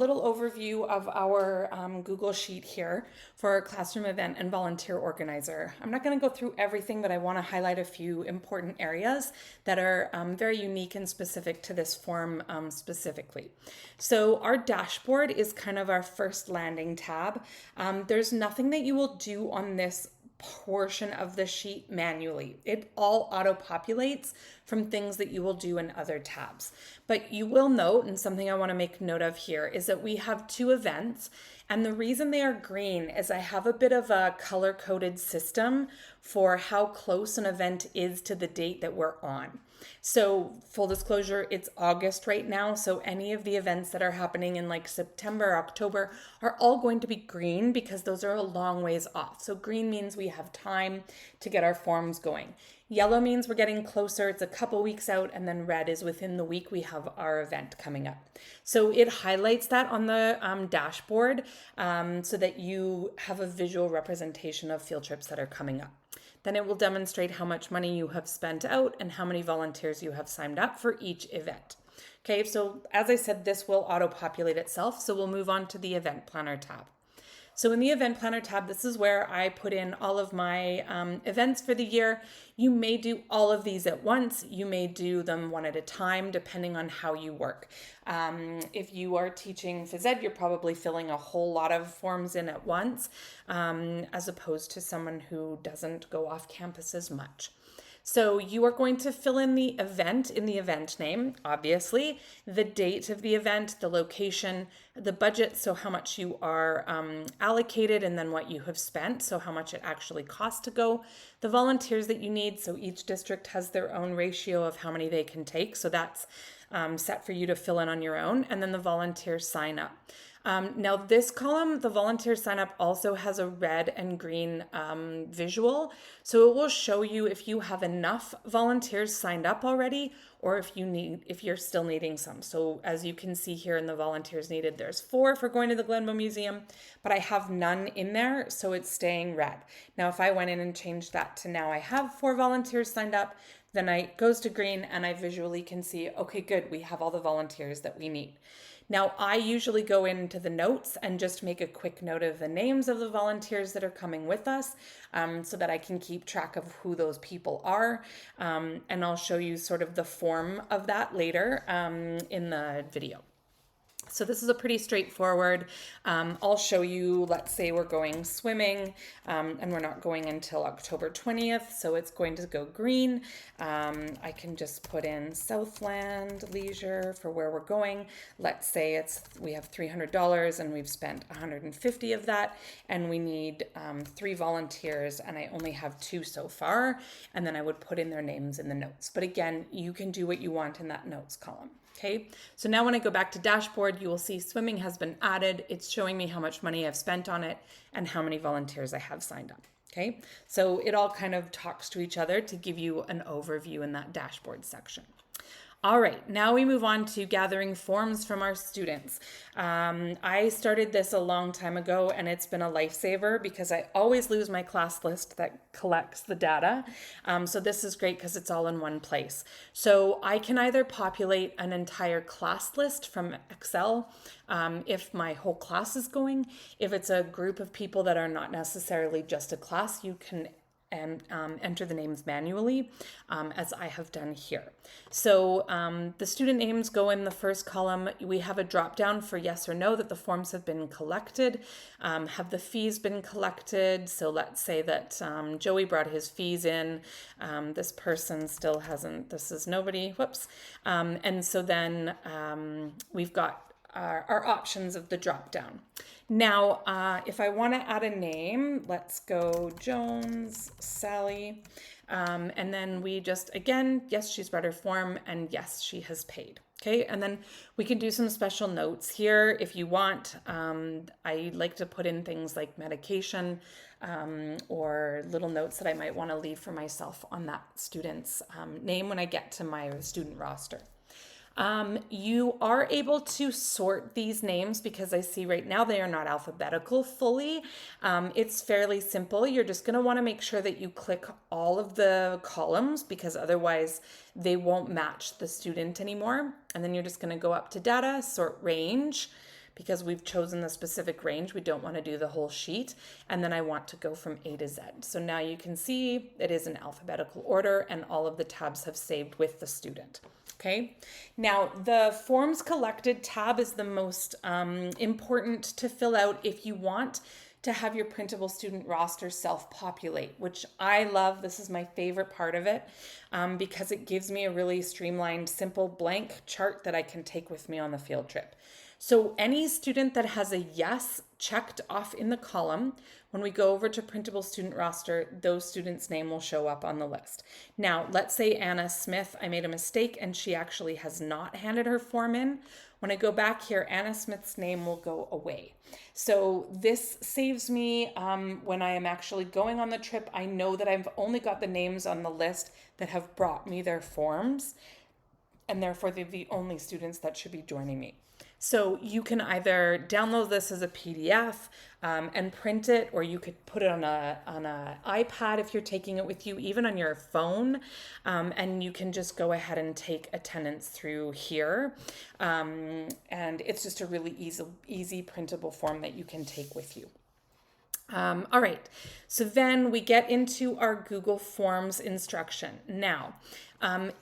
Little overview of our Google Sheet here for our classroom event and volunteer organizer. I'm not going to go through everything, but I want to highlight a few important areas that are very unique and specific to this form specifically. So our dashboard is kind of our first landing tab. There's nothing that you will do on this portion of the sheet manually. It all auto-populates from things that you will do in other tabs. But you will note, and something I want to make note of here, is that we have two events. And the reason they are green is I have a bit of a color-coded system for how close an event is to the date that we're on. So full disclosure, it's August right now. So any of the events that are happening in like September, October are all going to be green because those are a long ways off. So green means we have time to get our forms going. Yellow means we're getting closer. It's a couple weeks out, and then red is within the week we have our event coming up. So it highlights that on the dashboard so that you have a visual representation of field trips that are coming up. Then it will demonstrate how much money you have spent out and how many volunteers you have signed up for each event. Okay, so as I said, this will auto-populate itself. So we'll move on to the event planner tab. So in the event planner tab, this is where I put in all of my events for the year. You may do all of these at once. You may do them one at a time, depending on how you work. If you are teaching phys ed, you're probably filling a whole lot of forms in at once, as opposed to someone who doesn't go off campus as much. So you are going to fill in the event name, obviously, the date of the event, the location, the budget, so how much you are allocated, and then what you have spent, so how much it actually costs to go, the volunteers that you need, so each district has their own ratio of how many they can take, so that's set for you to fill in on your own, and then the volunteer sign up. Now this column, the volunteer sign up, also has a red and green visual. So it will show you if you have enough volunteers signed up already, or if you're still needing some. So as you can see here in the volunteers needed, there's 4 for going to the Glenbow Museum, but I have none in there, so it's staying red. Now, if I went in and changed that to now I have 4 volunteers signed up, then it goes to green and I visually can see, okay, good, we have all the volunteers that we need. Now, I usually go into the notes and just make a quick note of the names of the volunteers that are coming with us so that I can keep track of who those people are. And I'll show you sort of the form of that later in the video. So this is a pretty straightforward. I'll show you, let's say we're going swimming and we're not going until October 20th. So it's going to go green. I can just put in Southland Leisure for where we're going. Let's say we have $300 and we've spent 150 of that, and we need 3 volunteers, and I only have 2 so far. And then I would put in their names in the notes. But again, you can do what you want in that notes column. Okay, so now when I go back to dashboard, you will see swimming has been added. It's showing me how much money I've spent on it and how many volunteers I have signed up. Okay, so it all kind of talks to each other to give you an overview in that dashboard section. All right, now we move on to gathering forms from our students. I started this a long time ago, and it's been a lifesaver because I always lose my class list that collects the data. So this is great because it's all in one place. So I can either populate an entire class list from Excel if my whole class is going. If it's a group of people that are not necessarily just a class, you can enter the names manually, as I have done here. So the student names go in the first column. We have a drop down for yes or no that the forms have been collected. Have the fees been collected? So let's say that Joey brought his fees in. This person still hasn't. This is nobody. Whoops. And so then we've got our options of the drop down. Now, if I want to add a name, let's go Jones, Sally, and then we just, again, yes, she's read her form, and yes, she has paid. Okay, and then we can do some special notes here if you want. I like to put in things like medication or little notes that I might want to leave for myself on that student's name when I get to my student roster. You are able to sort these names because I see right now they are not alphabetical fully. It's fairly simple. You're just going to want to make sure that you click all of the columns because otherwise they won't match the student anymore. And then you're just going to go up to data, sort range, because we've chosen the specific range. We don't want to do the whole sheet. And then I want to go from A to Z. So now you can see it is in alphabetical order and all of the tabs have saved with the student. Okay, now the forms collected tab is the most important to fill out if you want to have your printable student roster self-populate, which I love. This is my favorite part of it because it gives me a really streamlined, simple blank chart that I can take with me on the field trip. So any student that has a yes checked off in the column, when we go over to printable student roster, those students' name will show up on the list. Now, let's say Anna Smith, I made a mistake and she actually has not handed her form in. When I go back here, Anna Smith's name will go away. So this saves me when I am actually going on the trip. I know that I've only got the names on the list that have brought me their forms, and therefore they're the only students that should be joining me. So you can either download this as a PDF and print it, or you could put it on a iPad if you're taking it with you, even on your phone, and you can just go ahead and take attendance through here. And it's just a really easy printable form that you can take with you. All right, so then we get into our Google Forms instruction. Now,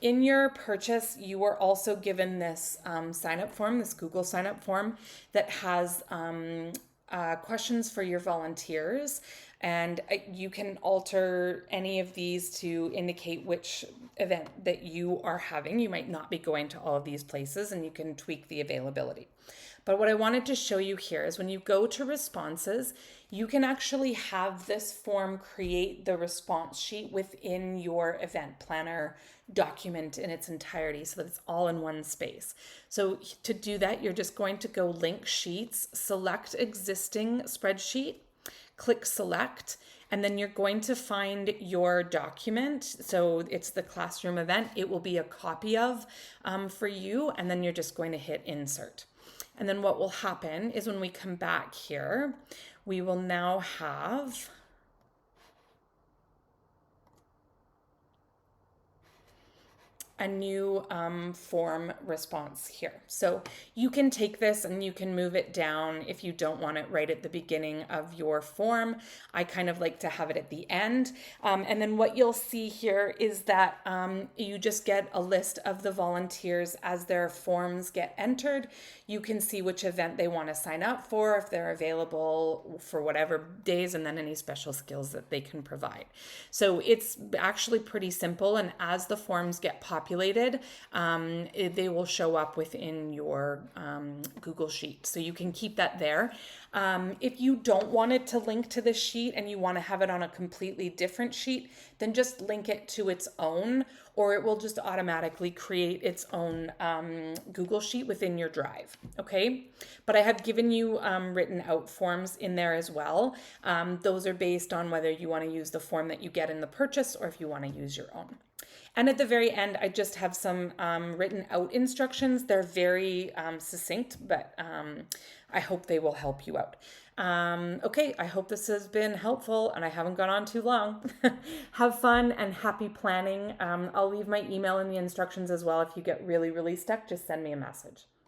in your purchase, you are also given this sign-up form, this Google sign-up form that has questions for your volunteers, and you can alter any of these to indicate which event that you are having. You might not be going to all of these places, and you can tweak the availability. But what I wanted to show you here is when you go to responses, you can actually have this form create the response sheet within your event planner document in its entirety so that it's all in one space. So to do that, you're just going to go link sheets, select existing spreadsheet, click select, and then you're going to find your document. So it's the classroom event. It will be a copy of for you, and then you're just going to hit insert. And then what will happen is when we come back here, we will now have a new form response here. So you can take this and you can move it down if you don't want it right at the beginning of your form. I kind of like to have it at the end. And then what you'll see here is that you just get a list of the volunteers as their forms get entered. You can see which event they want to sign up for, if they're available for whatever days, and then any special skills that they can provide. So it's actually pretty simple, and as the forms get populated, they will show up within your Google Sheet. So you can keep that there. If you don't want it to link to the sheet and you want to have it on a completely different sheet, then just link it to its own, or it will just automatically create its own Google Sheet within your Drive, okay? But I have given you written out forms in there as well. Those are based on whether you want to use the form that you get in the purchase or if you want to use your own. And at the very end, I just have some written out instructions. They're very succinct, but I hope they will help you out. Okay, I hope this has been helpful and I haven't gone on too long. Have fun and happy planning. I'll leave my email in the instructions as well. If you get really, really stuck, just send me a message.